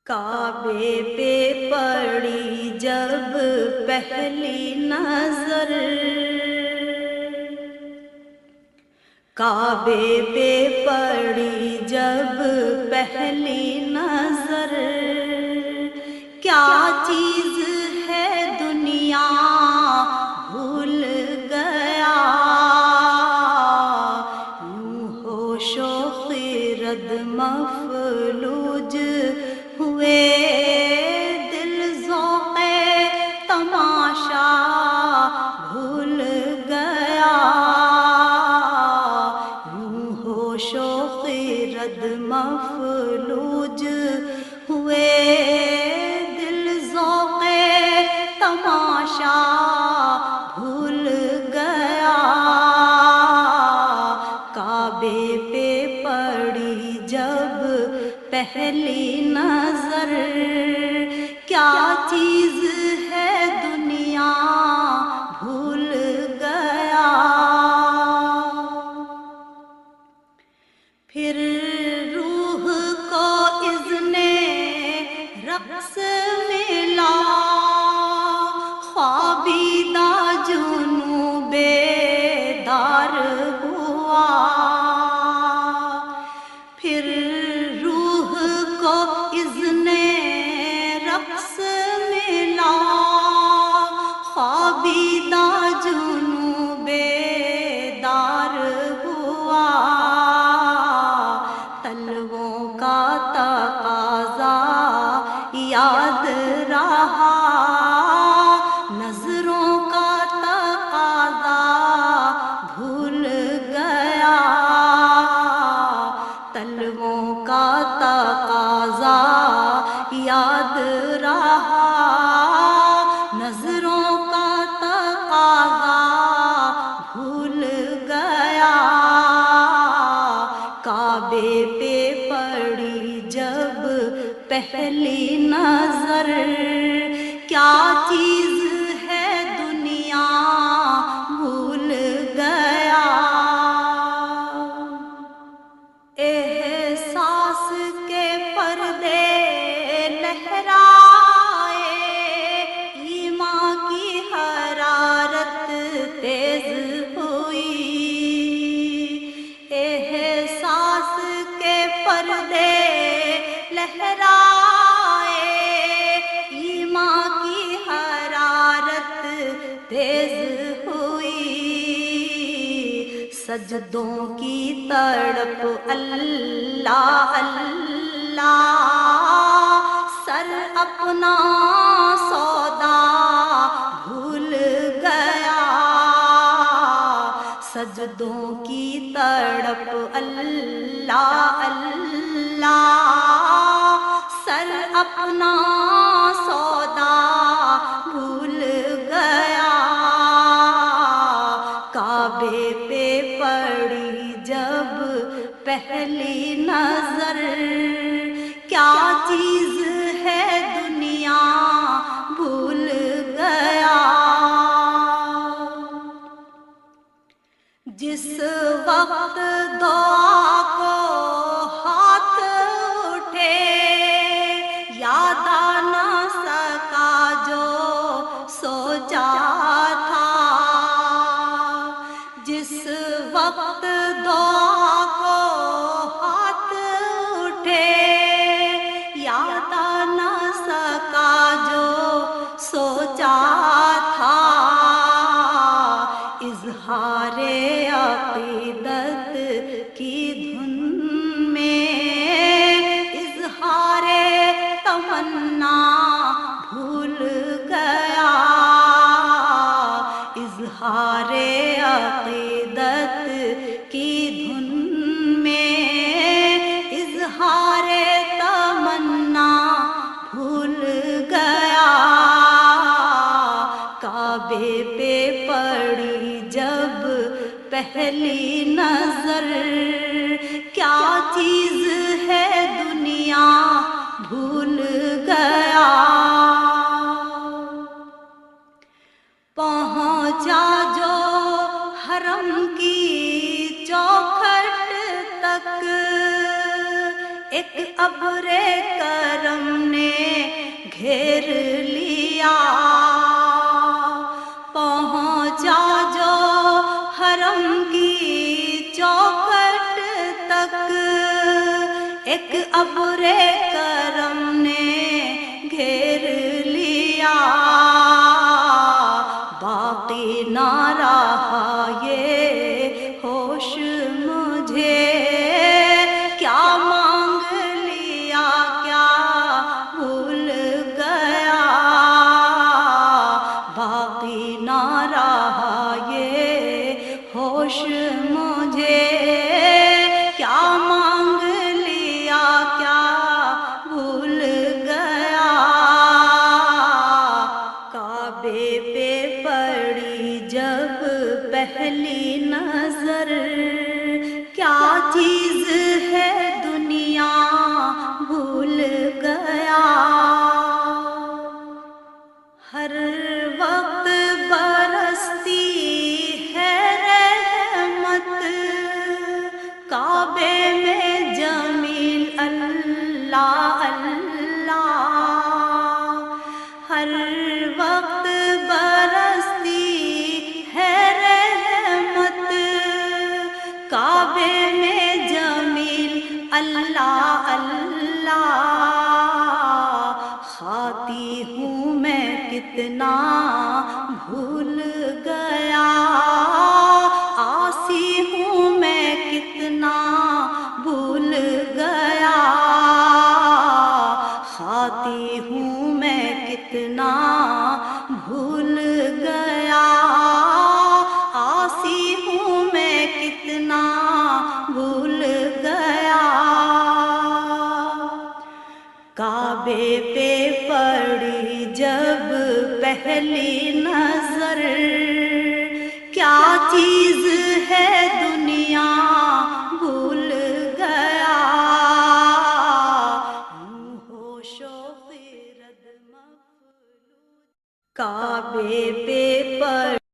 کعبے پہ پڑی جب پہلی نظر، کعبے پہ پڑی جب پہلی نظر، کیا چیز ہے دنیا بھول گیا، یوں ہوش و خرد مفلوج ہوئے، دل ذوق تماشا بھول گیا، یوں ہوش و خرد مفلوج ہوئے، دل ذوق تماشا بھول گیا، کعبے پہ پڑی جب پہلی نظر، کیا چیز ہے دنیا بھول گیا، پھر روح کو اذن رقص ملا، خوابیدہ جنوں بیدار ہوا، پھر روح کو اذن رقص ملا، خوابیدہ جنوں بیدار ہوا، تلووں کا تقاضا یاد رہا، نظروں کا تقاضا بھول گیا، تلووں کا تقاضا یاد رہا، نظروں کا تقاضا بھول گیا، کعبے پہ پڑی جب پہلی نظر، کیا چیز ہے دنیا بھول گیا، احساس کے پردے لہرائے، ایمان کی حرارت تیز ہوئی، احساس کے پردے لہرائے، ایمان کی حرارت تیز ہوئی، سجدوں کی تڑپ اللہ اللہ، سر اپنا سودا بھول گیا، سجدوں کی تڑپ اللہ اللہ، سر اپنا سودا بھول گیا، کعبے پہ پڑی جب پہلی نظر، کیا چیز ہے دنیا بھول گیا، جس وقت دعا کو ہاتھ اٹھے، یاد آ نہ سکا جو سوچا تھا، جس وقت دعا کو ہاتھ اٹھے، یاد آ نہ سکا جو سوچا تھا، اظہار عقیدت کی دھن میں، اظہار تمنا بھول گیا، اظہار عقیدت کی دھن میں، اظہار تمنا بھول گیا، کعبے پہ پڑی جب پہلی نظر، کیا چیز ہے دنیا بھول گیا، پہنچا جو حرم کی چوکھٹ تک، ایک ابر کرم نے ابرے کرم نے گھیر لیا، باقی نہ رہا یہ ہوش مجھے، کیا مانگ لیا کیا بھول گیا، باقی نہ رہا یہ ہوش مجھے، کیا مانگ لیا کیا بھول گیا، کعبے پہ پڑی جب پہلی نظر، کیا چیز ہے دنیا بھول گیا، ہر وقت برستی ہے رحمت، کعبے میں جمیل اللہ اللہ، ہر وقت برستی ہے رحمت، کعبے میں جمیل اللہ اللہ، کھاتی ہوں میں کتنا بھول گیا، آسی ہوں میں کتنا بھول گیا، کھاتی ہوں میں کتنا بھول گیا، آسی ہوں میں کتنا بھول گیا، کعبے پہ پڑی جب پہلی نظر، کیا چیز ہے دنیا بھول گیا، یوں ہوش و خرد مفلوج، کعبے پہ